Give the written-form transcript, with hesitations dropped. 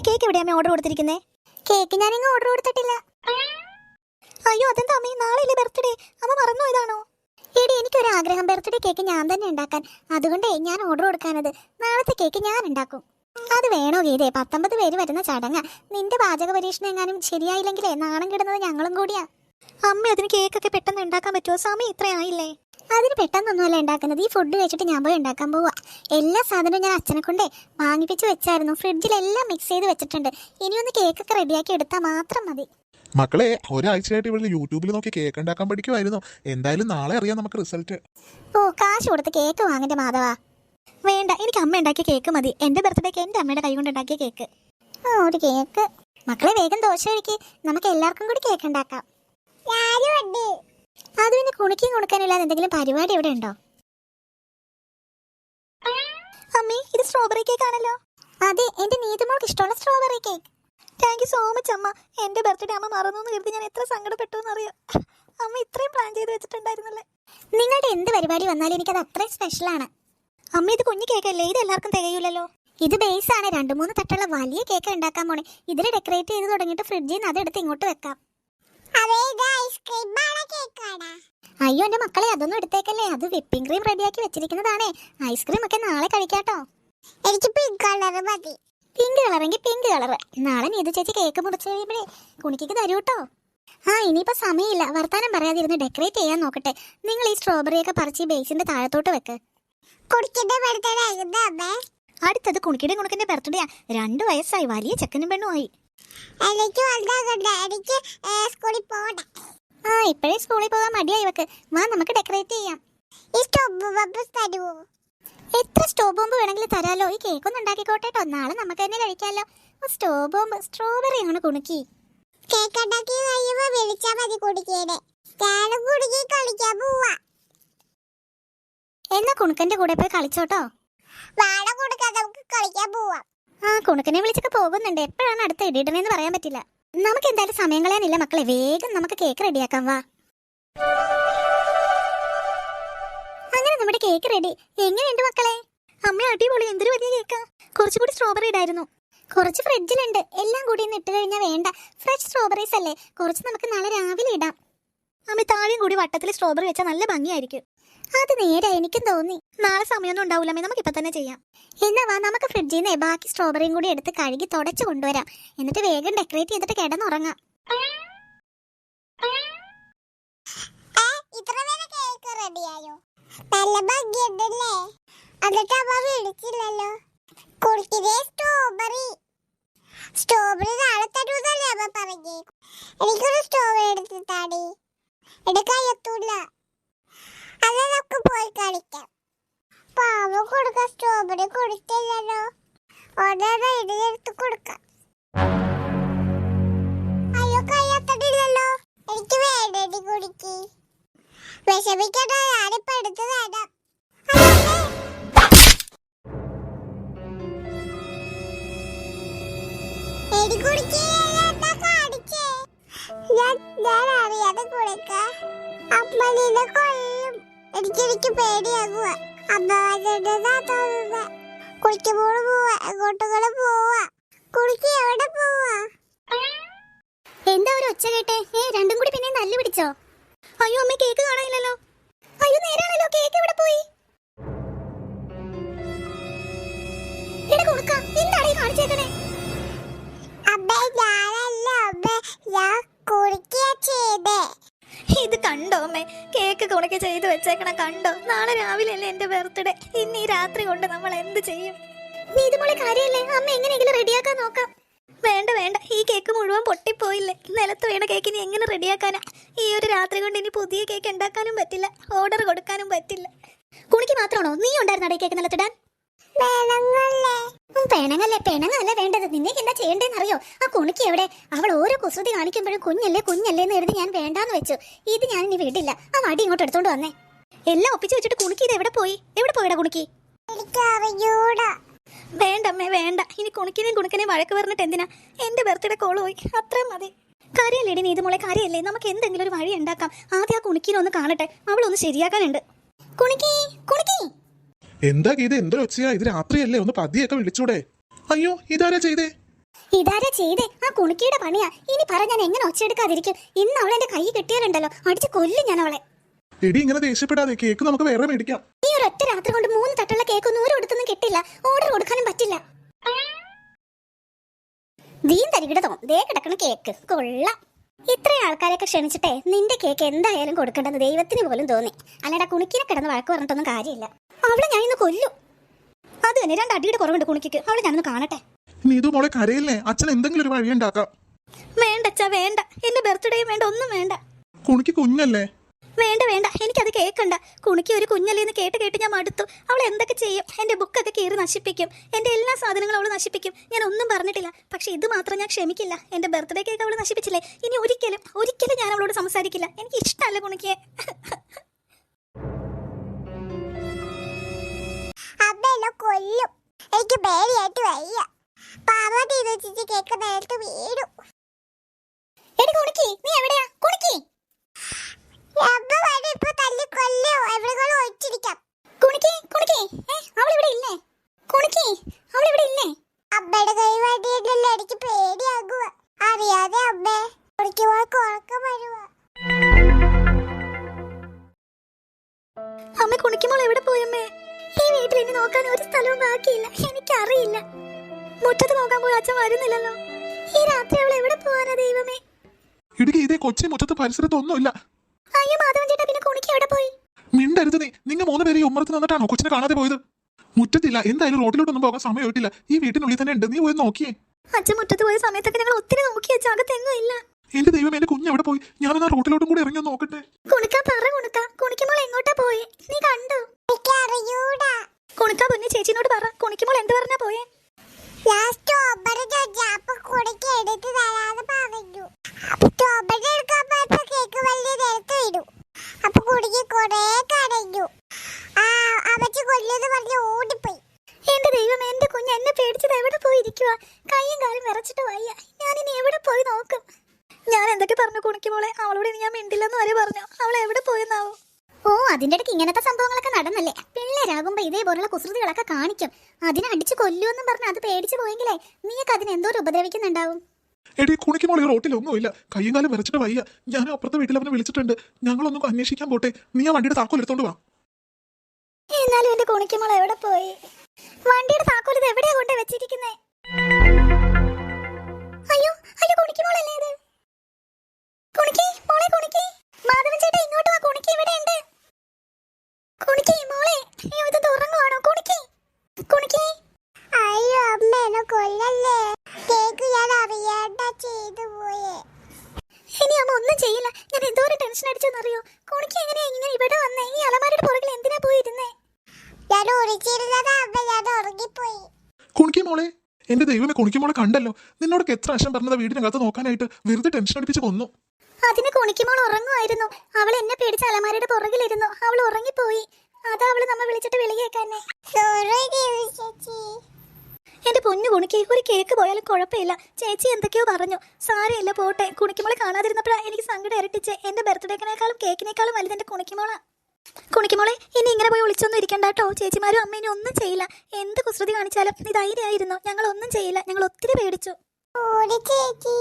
Cake എവിടെയാ അമ്മ order കൊടുത്തിരിക്കുന്നേ? Cake ഞാനിങ്ങ് order കൊടുത്തിട്ടില്ല. അയ്യോ അതെന്താ അമ്മേ, നാളെയല്ലേ ബർത്ത്ഡേ? അമ്മ മറന്നു ഇതാണോ? എടി എനിക്കൊരു ആഗ്രഹം, ബർത്ത്ഡേ കേക്ക് ഞാൻ തന്നെ ഉണ്ടാക്കാൻ. അതുകൊണ്ടേ ഞാൻ ഓർഡർ കൊടുക്കാനത്. നാളത്തെ കേക്ക് ഞാൻ ഉണ്ടാക്കും. അത് വേണോ ഗീതേ? 19 പേര് വരുന്ന ചടങ്ങ. നിന്റെ പാചക പരീക്ഷണം എങ്ങാനും ശരിയായില്ലെങ്കിലേ നാണം കിടുന്നത് ഞങ്ങളും കൂടിയാ. അമ്മ അതിന് കേക്കൊക്കെ പെട്ടെന്ന് ഉണ്ടാക്കാൻ പറ്റുമോ? സമയം ഇത്രയായില്ലേ? അതിന് പെട്ടെന്നൊന്നുമല്ല ഉണ്ടാക്കുന്നത്. ഈ ഫുഡ് കഴിച്ചിട്ട് ഞാൻ പോയി ഉണ്ടാക്കാൻ പോവാ. എല്ലാ സാധനവും ഞാൻ അച്ഛനെ കൊണ്ടേ വാങ്ങിപ്പിച്ച് വെച്ചായിരുന്നു. ഫ്രിഡ്ജിലെല്ലാം മിക്സ് ചെയ്ത് വെച്ചിട്ടുണ്ട്. ഇനിയൊന്ന് കേക്കൊക്കെ റെഡിയാക്കി എടുത്താൽ മാത്രം മതി. മക്കളെ, ഒരാഴ്ചയായിട്ട് ഇവിടെ യൂട്യൂബിൽ നോക്കി കേക്ക് ഉണ്ടാക്കാൻ പഠിക്കുമായിരുന്നു. എന്തായാലും നാളെ അറിയാം നമുക്ക് റിസൾട്ട്. ഓ, കാശ് കൊടുത്ത് കേക്ക് വാങ്ങിന്റെ മാധവ. വേണ്ട, എനിക്ക് അമ്മ ഉണ്ടാക്കിയ കേക്ക് മതി. എന്റെ ബർത്ത്ഡേക്ക് എന്റെ അമ്മയുടെ കൈ കൊണ്ട് ഉണ്ടാക്കിയ കേക്ക്. ഒരു കേക്ക്. മക്കളെ വേഗം ദോശ കഴിക്ക്, നമുക്ക് എല്ലാവർക്കും കൂടി കേക്ക് ഉണ്ടാക്കാം. അത് പിന്നെ കുണിക്കും കൊടുക്കാനില്ലാതെ എന്തെങ്കിലും പരിപാടി ഇവിടെ ഉണ്ടോ? അമ്മേ, ഇത് സ്ട്രോബെറി കേക്ക് ആണല്ലോ. അതെ, എന്റെ നീതുമോൾക്ക് ഇഷ്ടമുള്ള strawberry cake. Thank you so much അമ്മ. എന്റെ ബർത്ത്ഡേ അമ്മ മറന്നു എന്ന് കരുതി ഞാൻ എത്ര സങ്കടപ്പെട്ടു എന്നറിയാം. അമ്മ ഇത്രയും പ്ലാൻ ചെയ്ത് വെച്ചിട്ടുണ്ടായിരുന്നല്ലേ. നിങ്ങളുടെ എന്ത് പരിപാടി വന്നാലും എനിക്കത് അത്രയും സ്പെഷ്യലാണ്. അമ്മ ഇത് കുഞ്ഞു കേക്കല്ലേ, ഇത് എല്ലാവർക്കും തികയൂലല്ലോ. ഇത് ബേസ് ആണ്. 2-3 തട്ടുള്ള വലിയ കേക്ക് ഉണ്ടാക്കാൻ പോണേ. ഇതിൽ ഡെക്കറേറ്റ് ചെയ്ത് തുടങ്ങിയിട്ട് ഫ്രിഡ്ജിൽ നിന്ന് അതെടുത്ത് ഇങ്ങോട്ട് വെക്കാം. അയ്യോ എന്റെ മക്കളെ, അതൊന്നും എടുത്തേക്കല്ലേ. അത് വിപ്പിംഗ് ക്രീം റെഡിയാക്കി വെച്ചിരിക്കുന്നതാണേ. ഐസ്ക്രീം ഒക്കെ നാളെ കഴിക്കാട്ടോ. എനിക്ക് പിങ്ക് കളർ മതി. പിങ്ക് കളറെങ്കിൽ പിങ്ക് കളർ. നാളെ നീതു ചേച്ചി കേക്ക് മുറിച്ച് കഴിയുമ്പോഴേ കുണിക്ക് തരൂട്ടോ. ഇനിയിപ്പോ സമയമില്ല. വർത്താനം പറയാതിരുന്ന് ഡെക്കറേറ്റ് ചെയ്യാൻ നോക്കട്ടെ. നിങ്ങൾ ഈ സ്ട്രോബെറി ഒക്കെ പറിച്ച് ബേസിന്റെ താഴത്തോട്ട് വെക്ക്. അടുത്തത് കുണിക്കിടെ കുണുക്കിന്റെ ബർത്ത്ഡേയാ. 2 വയസ്സായി. വലിയ ചെക്കനും പെണ്ണും ആയി. ഇപ്പഴേ സ്കൂളിൽ പോകാൻ മടിയായി വെക്ക്. വാ, നമുക്ക് ഡെക്കറേറ്റ് ചെയ്യാം. എത്ര സ്റ്റോവ് ബോംബ് വേണമെങ്കിലും തരാലോ. ഈ കേക്ക് ഒന്ന് ഉണ്ടാക്കിക്കോട്ടെട്ടോ. നാളെ നമുക്ക് തന്നെ കഴിക്കാലോ. സ്റ്റോവ് ബോംബ് സ്ട്രോബെറി ആണ് കുണുക്കി. എന്നാ കുണുക്കന്റെ കൂടെ പോയി കളിച്ചോട്ടോ. കുണുക്കനെ വിളിച്ചൊക്കെ പോകുന്നുണ്ട്. എപ്പോഴാണ് അടുത്ത ഇടിയിടണെന്ന് പറയാൻ പറ്റില്ല. നമുക്ക് എന്തായാലും സമയം കളയാനില്ല മക്കളെ. വേഗം നമുക്ക് കേക്ക് റെഡിയാക്കാം. വാ, അങ്ങനെ നമ്മുടെ കേക്ക് റെഡി. എങ്ങനെയുണ്ട് മക്കളെ? അമ്മ അടിപൊളി. എന്തൊരു വലിയ കേക്കാ. കുറച്ചുകൂടി സ്ട്രോബെറി ഇടായിരുന്നു. കുറച്ച് ഫ്രിഡ്ജിലുണ്ട്. എല്ലാം കൂടി ഒന്ന് ഇട്ട് കഴിഞ്ഞാൽ വേണ്ട. ഫ്രഷ് സ്ട്രോബെറീസ് അല്ലേ, കുറച്ച് നമുക്ക് നാളെ രാവിലെ ഇടാം. അമ്മ താഴെയും കൂടി വട്ടത്തിൽ സ്ട്രോബെറി വെച്ചാൽ നല്ല ഭംഗിയായിരിക്കും. അത് നേരെ എനിക്കും തോന്നി. നാളെ സമയമൊന്നും ഉണ്ടാവില്ല അമ്മേ, നമുക്ക് ഇപ്പൊ തന്നെ ചെയ്യാം. എന്നാ വാ, നമുക്ക് ഫ്രിഡ്ജിൽ നിന്ന് ബാക്കി സ്ട്രോബെറിയും കൂടി എടുത്ത് കഴുകി തുടച്ചു കൊണ്ടുവരാം. എന്നിട്ട് വേഗം ഡെക്കറേറ്റ് ചെയ്തിട്ട് കിടന്നുറങ്ങാം. സ്ട്രോബെറി നാളെ തരൂന്നല്ലേ അമ്മ പറഞ്ഞേ. എനിക്കൊരു സ്ട്രോബെറി എടുത്ത് താടി. എടുക്കാൻ എത്തൂല. അല്ല, നമുക്ക് പോയി കളിക്കാം. പാവം കൊടുക്കാം. സ്ട്രോബെറി കൊടുത്തില്ലല്ലോ. ഓരോരോ ഇടയെടുത്ത് കൊടുക്കാം. അയ്യോ, കയ്യത്തടില്ലല്ലോ. എനിക്ക് വേണ്ടി കുടിക്ക്. വിഷമിക്കട്ടെ, ഞാനിപ്പോ എടുത്ത് തരാം. ഞാൻ അറിയാതെ കുളിക്ക. അമ്മ നിന്നെ കൊല്ലും. എനിക്ക് പേടിയാകുക. അമ്മ തോന്നുക. കുളിക്കുമ്പോൾ പോവാ, എങ്ങോട്ടുകളും പോവാ. കുളിക്ക് എവിടെ പോവാ? എന്താ ഒരു ഒച്ച കേട്ടെ? രണ്ടും കൂടി പിന്നെ നല്ല പിടിച്ചോ? അയ്യോ അമ്മ, കേക്ക് കാണാനില്ലല്ലോ. അയ്യോ, നേരാണല്ലോ. കേക്ക് എവിടെ പോയി? എന്താണ് ഈ കാണിച്ചേക്കണേ? അമ്മേ, ഞാനല്ല അമ്മേ, ഞാൻ കുളിക്കുക ചെയ്തേ. ഇത് കണ്ടോ അമ്മേ? കേക്ക് കുണക്കി ചെയ്ത് വെച്ചേക്കണ കണ്ടോ? നാളെ രാവിലെ അല്ലേ എന്റെ ബർത്ത്ഡേ. ഇന്ന് ഈ രാത്രി കൊണ്ട് നമ്മൾ എന്ത് ചെയ്യും? നീതുമോളെ കാര്യല്ലേ? അമ്മ എങ്ങനെയെങ്കിലും റെഡിയാക്കാൻ നോക്കാം. വേണ്ട വേണ്ട, ഈ കേക്ക് മുഴുവൻ പൊട്ടിപ്പോയില്ലേ. നിലത്ത് വീണ കേക്കിനി എങ്ങനെ റെഡിയാക്കാനാ? ഈ ഒരു രാത്രി കൊണ്ട് ഇനി പുതിയ കേക്ക് ഉണ്ടാക്കാനും പറ്റില്ല, ഓർഡർ കൊടുക്കാനും പറ്റില്ല. കുണിക്ക് മാത്രമാണോ? നീ ഉണ്ടായിരുന്നടേ കേക്ക് നിലത്തിടാൻ? പെണങ്ങല്ലേ വേണ്ടത്. നിന്നേക്ക് എന്താ ചെയ്യേണ്ടതെന്ന് അറിയോ? ആ കുണിക്ക് എവിടെ? അവൾ ഓരോ കുസൃതി കാണിക്കുമ്പോഴും കുഞ്ഞല്ലേ എന്ന് എഴുതി ഞാൻ വേണ്ടാന്ന് വെച്ചു. ഇത് ഞാൻ ഇനി വിടില്ല. ആ വടി ഇങ്ങോട്ട് എടുത്തോണ്ട് വന്നേ. എല്ലാം ഒപ്പിച്ച് വെച്ചിട്ട് കുണിക്ക് ഇത് എവിടെ പോയിടാ കുണിക്ക്? വേണ്ട അമ്മേ വേണ്ട. ഇനി കുണിക്കനെയും വഴക്ക് പറഞ്ഞിട്ട് എന്തിനാ? എന്റെ ബർത്ത്ഡേ കോള് പോയി, അത്രയും മതി. കാര്യല്ലേടി നീതുമോളെ, കാര്യല്ലേ? നമുക്ക് എന്തെങ്കിലും ഒരു വഴി ഉണ്ടാക്കാം. ആദ്യം ആ കുണിക്കിനെ ഒന്ന് കാണട്ടെ. അവളൊന്ന് ശരിയാക്കാനുണ്ട്. കുണിക്കി. എന്താ ഗീത, എന്തൊരു ഒച്ചയാ? ഇത് രാത്രിയല്ലേ, ഒന്ന് പതിയൊക്കെ വിളിച്ചൂടെ? അയ്യോ, ഇതാരാ ചെയ്തേ? ഇതാരാ ചെയ്തേ? ആ കുണിക്കിയുടെ പണിയാ. ഇനി പറ ഞാൻ എങ്ങനെ ഒച്ചയെടുക്കാതിരിക്കും? ഇന്ന് അവളെ എന്റെ കൈ കിട്ടിയാലുണ്ടല്ലോ, അടിച്ച് കൊല്ലും ഞാൻ അവളെ. എടി ഇങ്ങനെ ദേഷ്യപ്പെടാതെ, കേക്ക് നമുക്ക് വേറെ മേടിക്കാം. ഈ ഒരു ഒറ്റ രാത്രി കൊണ്ട് 3 തട്ടുള്ള കേക്ക് ഒന്നും ഒരിടത്തൊന്നും കിട്ടില്ല. ഓർഡർ കൊടുക്കാനും പറ്റില്ല. വീൻ തരികിടതോ ദേ കിടക്കണ കേക്ക് കൊള്ളാം. ഇത്രയും ആൾക്കാരെയൊക്കെ ക്ഷണിച്ചിട്ടേ നിന്റെ കേക്ക് എന്തായാലും കൊടുക്കേണ്ടത് ദൈവത്തിന് പോലും തോന്നി. അല്ലാതെ കുണിക്കിനെ കിടന്ന് വഴക്ക് പറഞ്ഞിട്ടൊന്നും കാര്യമില്ല. അവളെ ഞാൻ ഇന്ന് കൊല്ലും. അത് തന്നെ 2 അടിയുടെ കുറവുണ്ട് കുണിക്ക്. അവളെ ഞാനൊന്ന് കാണട്ടെ. നീതു മോളെ കരയില്ലേ? അച്ഛൻ എന്തെങ്കിലും ഒരു വഴി ഉണ്ടാക്കാം. വേണ്ട അച്ഛാ വേണ്ട, എന്റെ ബർത്ത്ഡേയും വേണ്ട, ഒന്നും വേണ്ട. കുണിക്ക് കുഞ്ഞല്ലേ? വേണ്ട വേണ്ട, എനിക്കത് കേൾക്കണ്ട. കുണിക്ക് ഒരു കുഞ്ഞല്ലേന്ന് കേട്ട് ഞാൻ മടുത്തു. അവൾ എന്തൊക്കെ ചെയ്യും? എന്റെ ബുക്കൊക്കെ കീറി നശിപ്പിക്കും, എന്റെ എല്ലാ സാധനങ്ങളും അവൾ നശിപ്പിക്കും. ഞാൻ ഒന്നും പറഞ്ഞിട്ടില്ല, പക്ഷെ ഇത് മാത്രം ഞാൻ ക്ഷമിക്കില്ല. എന്റെ ബർത്ത്ഡേ കേക്ക് അവൾ നശിപ്പിച്ചില്ലേ, ഇനി ഒരിക്കലും ഞാൻ അവളോട് സംസാരിക്കില്ല. എനിക്ക് ഇഷ്ടമല്ല കുണിക്ക്. അമ്മേനെ കൊല്ലും. എനിക്ക് പേടിയായിട്ട് വയ്യ. പാർവതി ചേച്ചി കേക്ക് നേരത്തെ വീടും. എടി കുണിക്കി, നീ എവിടെയാ? കുണിക്കി അമ്മ വരെ ഇപ്പൊ തല്ലി കൊല്ലും. എവിടെകളും ഒളിച്ചിരിക്കാം. കുണിക്കി കുണിക്കി, അവളിവിടെ ഇല്ലേ? കുണിക്കി, അവളിവിടെ ഇല്ലേ? അമ്മയുടെ കൈ വടിയല്ലോ, എനിക്ക് പേടിയാകുക. അറിയാതെ അമ്മേ കുടിക്കുമ്പോൾ ഉറക്കം വരുക. അമ്മ കുണിക്കുമ്പോൾ എവിടെ പോയമ്മേ? ഈ വീട്ടിൽ ഇനി നോക്കാൻ ഒരു സ്ഥലവും ബാക്കിയില്ല. എനിക്കറിയില്ല. മുറ്റത്ത് നോക്കാൻ പോയി അച്ഛൻ വരുന്നില്ലല്ലോ. ഈ രാത്രി അവൾ എവിടെ പോവാനാ ദൈവമേ? ഇടുക്കി ഇതേ കൊച്ചി മുറ്റത്ത് പരിസരത്തൊന്നുമില്ല. അയ്യോ മാധവൻ ചേട്ടാ, പിന്നെ കുണിക്ക് എവിടെ പോയി? മിണ്ടരുത് നീ. നിങ്ങൾ 3 പേര് ഈ ഉമ്മറത്ത് നിന്നിട്ടാണോ കൊച്ചിനെ കാണാതെ പോയത്? മുറ്റത്തില്ല. എന്തായാലും റോഡിലോട്ടൊന്നും പോകാൻ സമയമായിട്ടില്ല. ഈ വീട്ടിനുള്ളിൽ തന്നെ ഉണ്ട്. നീ പോയി നോക്കിയേ. അച്ഛൻ മുറ്റത്ത് പോയ സമയത്തൊക്കെ ഞങ്ങൾ ഒത്തിരി നോക്കി വെച്ചാൽ അകത്തെങ്ങും ഇല്ല. എന്റെ ദൈവം, എന്റെ കുഞ്ഞ് എവിടെ പോയി? ഞാനെന്നാ റോഡിലോട്ടും കൂടി ഇറങ്ങി നോക്കട്ടെ. കുണിക്കാ പറ കുണിക്ക, കുണിക്കുമ്പോൾ എങ്ങോട്ടാ പോയി? നീ കണ്ടോ? എനിക്കറിയൂടാ. കുണിക്കാ പൊന്നു ചേച്ചിനോട് പറ, കുണിക്കുമ്പോൾ എന്ത് പറഞ്ഞാ പോയേ? സ്ട്രോബറി ചോദിച്ചപ്പോ കുടിക്ക് എടുത്ത് തരാന്ന് പറഞ്ഞു. അപ്പൊ സ്ട്രോബറി എടുക്കാൻ പോയപ്പോ കേക്ക് വലിയ നേരത്തെ ഇടും. അപ്പൊ കുടിക്ക് കൊറേ കരഞ്ഞു. അവച്ച് കൊല്ലുന്ന് പറഞ്ഞ് ഓടിപ്പോയി. എന്റെ ദൈവം, എന്റെ കുഞ്ഞ് എന്നെ പേടിച്ചത് എവിടെ പോയി ഇരിക്കുക? കൈയും കാലും വിറച്ചിട്ട് വയ്യ. ഞാനിനി എവിടെ പോയി നോക്കും? ഞാൻ എന്തൊക്കെ പറഞ്ഞു കുണിക്കുമ്പോളെ? അവളോട് ഇനി ഞാൻ മിണ്ടില്ലെന്ന് വരെ പറഞ്ഞു. അവൾ എവിടെ പോയെന്നാവും? ഓ, അതിന്റെ ഇടയ്ക്ക് ഇങ്ങനത്തെ സംഭവങ്ങളൊക്കെ നടന്നല്ലേ? പിള്ളേരാകുമ്പോ ഇതേപോലുള്ള കുസൃതികളൊക്കെ കാണിക്കും. അതിനെ അടിച്ചു കൊല്ലുമെന്നും പറഞ്ഞ് അത് പേടിച്ചു പോയെങ്കിലേ നീയൊക്കെ അതിന് എന്തോ ഉപദ്രവിക്കുന്നുണ്ടാവും. എടി കുണിക്ക് മോളെ, റോട്ടിലൊന്നുമില്ല. കയ്യും കാലം വരച്ചിട്ട് വയ്യ. ഞാൻ അപ്പുറത്തെ വീട്ടിൽ അവനെ വിളിച്ചിട്ടുണ്ട്. ഞങ്ങളൊന്നും അന്വേഷിക്കാൻ പോട്ടെ. നീ ആ വണ്ടിയുടെ താക്കോൽ എടുത്തോണ്ട് വാ. എന്നാലും എന്റെ കുണിക്കുമ്പോൾ എവിടെ പോയി? വണ്ടിയുടെ താക്കോൽ ഇത് എവിടെയാ കൊണ്ട് വെച്ചിരിക്കുന്നേ? അയ്യോ അയ്യോ, കുണിക്കുമ്പോളല്ലേ ഇത്? കുണിക്കി മോളെ, കുണിക്കി. മാധവൻ ചേട്ടാ ഇങ്ങോട്ട് വാ, കുണിക്കി ഇവിടെ ഉണ്ട്. കുണിക്കി മോളെ, അയ്യോ ഇത് ഉറങ്ങുവാണോ? കുണിക്കി കുണിക്കി. അയ്യോ അമ്മേനെ കൊല്ലല്ലേ. കേക്ക് ഞാൻ അറിയാണ്ട ചെയ്തു പോയേ. ഇനി അമ്മ ഒന്നും ചെയ്യില്ല. ഞാൻ എന്തോ ഒരു ടെൻഷൻ അടിച്ചെന്നറിയോ? കുണിക്ക് എങ്ങനെയാ ഇങ്ങനെ ഇവിടെ വന്നേ? ഈ അലമാരയുടെ പുറകിൽ എന്തിനാ പോയിരുന്നേ? ഞാൻ ഒളിച്ചിരുന്നത് അമ്മ, ഞാൻ ഉറങ്ങിപ്പോയി. കുണിക്ക് മോളെ, എന്റെ ദൈവമേ, കുണിക്ക് മോളെ കണ്ടല്ലോ. നിന്നോടൊക്കെ എത്ര പ്രാവശ്യം പറഞ്ഞത് വീടിനകത്ത് നോക്കാനായിട്ട്? വെറുതെ ടെൻഷൻ അടിപ്പിച്ച് കൊന്നു. അതിന് കുണിക്കുമ്പോൾ ഉറങ്ങുമായിരുന്നു. അവൾ എന്നെ പേടിച്ച് അലമാരയുടെ പുറകിലിരുന്നു. അവൾ ഉറങ്ങിപ്പോയി. അതാ അവള് നമ്മ വിളിച്ചിട്ട് വിളി കേൾക്കാനേ. സോറി ചേച്ചി. എന്റെ പൊന്നു കുണിക്ക്, ഒരു കേക്ക് പോയാലും കുഴപ്പമില്ല. ചേച്ചി എന്തൊക്കെയോ പറഞ്ഞു. സാരമില്ല പോട്ടെ. കുണിക്കുമോളെ കാണാതിരുന്നപ്പോഴാണ് എനിക്ക് സങ്കടം ഇരട്ടിച്ച്. എന്റെ ബർത്ത്ഡേക്കിനേക്കാളും കേക്കിനേക്കാളും വലുത് എന്റെ കുണിക്കുമോളാ. കുണിക്കുമോളെ, ഇനി ഇങ്ങനെ പോയി വിളിച്ചൊന്നും ഇരിക്കണ്ട കേട്ടോ. ചേച്ചിമാരും അമ്മേനും ഒന്നും ചെയ്യില്ല. എന്ത് കുസൃതി കാണിച്ചാലും നീ ധൈര്യമായിരുന്നു. ഞങ്ങൾ ഒന്നും ചെയ്യില്ല. ഞങ്ങൾ ഒത്തിരി പേടിച്ചു. ഓടി ചേച്ചി.